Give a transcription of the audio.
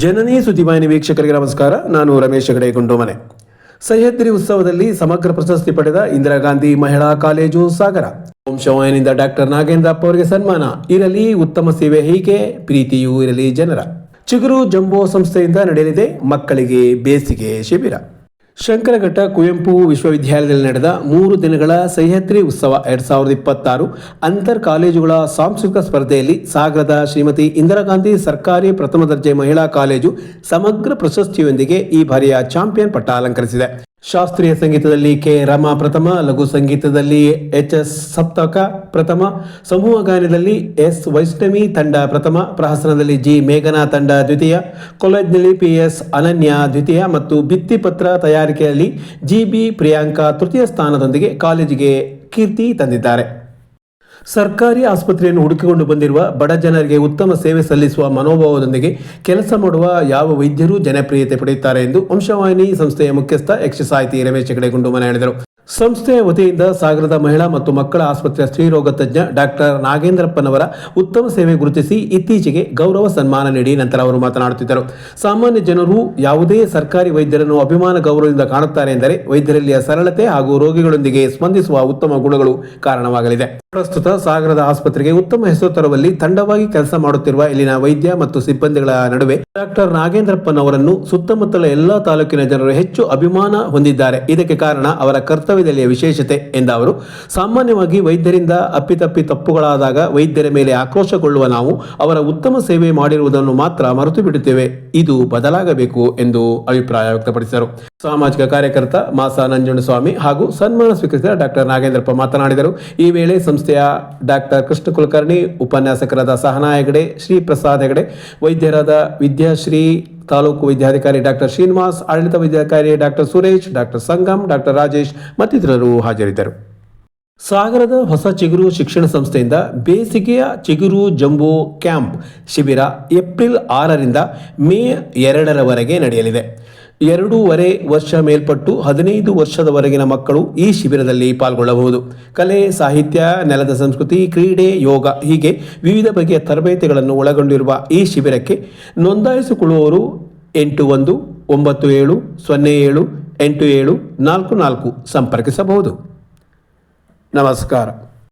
ಜನನಿ ಸುದ್ದಿವಾಹಿನಿ ವೀಕ್ಷಕರಿಗೆ ನಮಸ್ಕಾರ. ನಾನು ರಮೇಶ್ ಹೆಗಡೆ ಗುಂಡೋಮನೆ. ಸಹ್ಯಾದ್ರಿ ಉತ್ಸವದಲ್ಲಿ ಸಮಗ್ರ ಪ್ರಶಸ್ತಿ ಪಡೆದ ಇಂದಿರಾ ಗಾಂಧಿ ಮಹಿಳಾ ಕಾಲೇಜು ಸಾಗರ. ವಂಶವಾಹಿನಿಯಿಂದ ಡಾಕ್ಟರ್ ನಾಗೇಂದ್ರಪ್ಪ ಅವರಿಗೆ ಸನ್ಮಾನ. ಇರಲಿ ಉತ್ತಮ ಸೇವೆ ಹೀಗೆ, ಪ್ರೀತಿಯೂ ಇರಲಿ ಜನರ. ಚಿಗುರು ಜಂಬೋ ಸಂಸ್ಥೆಯಿಂದ ನಡೆಯಲಿದೆ ಮಕ್ಕಳಿಗೆ ಬೇಸಿಗೆ ಶಿಬಿರ. ಶಂಕರಘಟ್ಟ ಕುವೆಂಪು ವಿಶ್ವವಿದ್ಯಾಲಯದಲ್ಲಿ ನಡೆದ 3 ದಿನಗಳ ಸಹ್ಯಾದ್ರಿ ಉತ್ಸವ 2026 ಅಂತರ್ ಕಾಲೇಜುಗಳ ಸಾಂಸ್ಕೃತಿಕ ಸ್ಪರ್ಧೆಯಲ್ಲಿ ಸಾಗರದ ಶ್ರೀಮತಿ ಇಂದಿರಾ ಗಾಂಧಿ ಸರ್ಕಾರಿ ಪ್ರಥಮ ದರ್ಜೆ ಮಹಿಳಾ ಕಾಲೇಜು ಸಮಗ್ರ ಪ್ರಶಸ್ತಿಯೊಂದಿಗೆ ಈ ಬಾರಿಯ ಚಾಂಪಿಯನ್ ಪಟ್ಟ ಅಲಂಕರಿಸಿದೆ. ಶಾಸ್ತ್ರೀಯ ಸಂಗೀತದಲ್ಲಿ ಕೆ ರಮಾ ಪ್ರಥಮ, ಲಘು ಸಂಗೀತದಲ್ಲಿ HS ಸಪ್ತಕ ಪ್ರಥಮ, ಸಮೂಹ ಗಾಯನದಲ್ಲಿ S ವೈಷ್ಣವಿ ತಂಡ ಪ್ರಥಮ, ಪ್ರಹಸನದಲ್ಲಿ G ಮೇಘನಾ ತಂಡ ದ್ವಿತೀಯ, ಕಾಲೇಜಿನಲ್ಲಿ PS ಅನನ್ಯ ದ್ವಿತೀಯ ಮತ್ತು ಭಿತ್ತಿಪತ್ರ ತಯಾರಿಕೆಯಲ್ಲಿ GB ಪ್ರಿಯಾಂಕಾ ತೃತೀಯ ಸ್ಥಾನದೊಂದಿಗೆ ಕಾಲೇಜಿಗೆ ಕೀರ್ತಿ ತಂದಿದ್ದಾರೆ. ಸರ್ಕಾರಿ ಆಸ್ಪತ್ರೆಯನ್ನು ಹುಡುಕಿಕೊಂಡು ಬಂದಿರುವ ಬಡ ಜನರಿಗೆ ಉತ್ತಮ ಸೇವೆ ಸಲ್ಲಿಸುವ ಮನೋಭಾವದೊಂದಿಗೆ ಕೆಲಸ ಮಾಡುವ ಯಾವ ವೈದ್ಯರು ಜನಪ್ರಿಯತೆ ಪಡೆಯುತ್ತಾರೆ ಎಂದು ವಂಶವಾಹಿನಿ ಸಂಸ್ಥೆಯ ಮುಖ್ಯಸ್ಥ ಯಕ್ಷ ಸಾಹಿತಿ ರಮೇಶ್ ಹೆಗಡೆ ಗುಂಡೋಮನೆ ಹೇಳಿದರು. ಸಂಸ್ಥೆಯ ವತಿಯಿಂದ ಸಾಗರದ ಮಹಿಳಾ ಮತ್ತು ಮಕ್ಕಳ ಆಸ್ಪತ್ರೆಯ ಸ್ತ್ರೀರೋಗ ತಜ್ಞ ಡಾಕ್ಟರ್ ನಾಗೇಂದ್ರಪ್ಪನವರ ಉತ್ತಮ ಸೇವೆ ಗುರುತಿಸಿ ಇತ್ತೀಚೆಗೆ ಗೌರವ ಸನ್ಮಾನ ನೀಡಿ ನಂತರ ಅವರು ಮಾತನಾಡುತ್ತಿದ್ದರು. ಸಾಮಾನ್ಯ ಜನರು ಯಾವುದೇ ಸರ್ಕಾರಿ ವೈದ್ಯರನ್ನು ಅಭಿಮಾನ ಗೌರವದಿಂದ ಕಾಣುತ್ತಾರೆ ಎಂದರೆ ವೈದ್ಯರಲ್ಲಿಯ ಸರಳತೆ ಹಾಗೂ ರೋಗಿಗಳೊಂದಿಗೆ ಸ್ಪಂದಿಸುವ ಉತ್ತಮ ಗುಣಗಳು ಕಾರಣವಾಗಲಿದೆ. ಪ್ರಸ್ತುತ ಸಾಗರದ ಆಸ್ಪತ್ರೆಗೆ ಉತ್ತಮ ಹೆಸರು ತರುವಲ್ಲಿ ತಂಡವಾಗಿ ಕೆಲಸ ಮಾಡುತ್ತಿರುವ ಇಲ್ಲಿನ ವೈದ್ಯ ಮತ್ತು ಸಿಬ್ಬಂದಿಗಳ ನಡುವೆ ಡಾಕ್ಟರ್ ನಾಗೇಂದ್ರಪ್ಪನವರನ್ನು ಸುತ್ತಮುತ್ತಲ ಎಲ್ಲಾ ತಾಲೂಕಿನ ಜನರು ಹೆಚ್ಚು ಅಭಿಮಾನ ಹೊಂದಿದ್ದಾರೆ. ಇದಕ್ಕೆ ಕಾರಣ ಅವರ ಕರ್ತವ್ಯದಲ್ಲಿಯ ವಿಶೇಷತೆ ಎಂದ ಅವರು, ಸಾಮಾನ್ಯವಾಗಿ ವೈದ್ಯರಿಂದ ಅಪ್ಪಿತಪ್ಪಿ ತಪ್ಪುಗಳಾದಾಗ ವೈದ್ಯರ ಮೇಲೆ ಆಕ್ರೋಶಗೊಳ್ಳುವ ನಾವು ಅವರ ಉತ್ತಮ ಸೇವೆ ಮಾಡಿರುವುದನ್ನು ಮಾತ್ರ ಮರೆತು ಬಿಡುತ್ತೇವೆ. ಇದು ಬದಲಾಗಬೇಕು ಎಂದು ಅಭಿಪ್ರಾಯ ವ್ಯಕ್ತಪಡಿಸಿದರು. ಸಾಮಾಜಿಕ ಕಾರ್ಯಕರ್ತ ಮಾಸ ನಂಜುಂಡಸ್ವಾಮಿ ಹಾಗೂ ಸನ್ಮಾನ ಸ್ವೀಕರಿಸಿದ ಡಾಕ್ಟರ್ ನಾಗೇಂದ್ರಪ್ಪ ಮಾತನಾಡಿದರು. ಈ ವೇಳೆ ಸಂಸ್ಥೆಯ ಡಾಕ್ಟರ್ ಕೃಷ್ಣ ಕುಲಕರ್ಣಿ, ಉಪನ್ಯಾಸಕರಾದ ಸಹನಾ ಹೆಗಡೆ, ಶ್ರೀ ಪ್ರಸಾದ್ ಹೆಗಡೆ, ವೈದ್ಯರಾದ ವಿದ್ಯಾಶ್ರೀ, ತಾಲೂಕು ವೈದ್ಯಾಧಿಕಾರಿ ಡಾಕ್ಟರ್ ಶ್ರೀನಿವಾಸ್, ಆಡಳಿತ ವೈದ್ಯಾಧಿಕಾರಿ doctor Suresh, doctor Sangam, doctor Rajesh ಮತ್ತಿತರರು ಹಾಜರಿದ್ದರು. ಸಾಗರದ ಹೊಸ ಚಿಗುರು ಶಿಕ್ಷಣ ಸಂಸ್ಥೆಯಿಂದ ಬೇಸಿಗೆಯ ಚಿಗುರು ಜಂಬೋ ಕ್ಯಾಂಪ್ ಶಿಬಿರ ಏಪ್ರಿಲ್ 6ರಿಂದ ಮೇ 2ರವರೆಗೆ ನಡೆಯಲಿದೆ. 2.5 ವರ್ಷ ಮೇಲ್ಪಟ್ಟು 15 ವರ್ಷದವರೆಗಿನ ಮಕ್ಕಳು ಈ ಶಿಬಿರದಲ್ಲಿ ಪಾಲ್ಗೊಳ್ಳಬಹುದು. ಕಲೆ, ಸಾಹಿತ್ಯ, ನೆಲದ ಸಂಸ್ಕೃತಿ, ಕ್ರೀಡೆ, ಯೋಗ ಹೀಗೆ ವಿವಿಧ ಬಗೆಯ ತರಬೇತಿಗಳನ್ನು ಒಳಗೊಂಡಿರುವ ಈ ಶಿಬಿರಕ್ಕೆ ನೋಂದಾಯಿಸಿಕೊಳ್ಳುವವರು 8197078744 ಸಂಪರ್ಕಿಸಬಹುದು. ನಮಸ್ಕಾರ.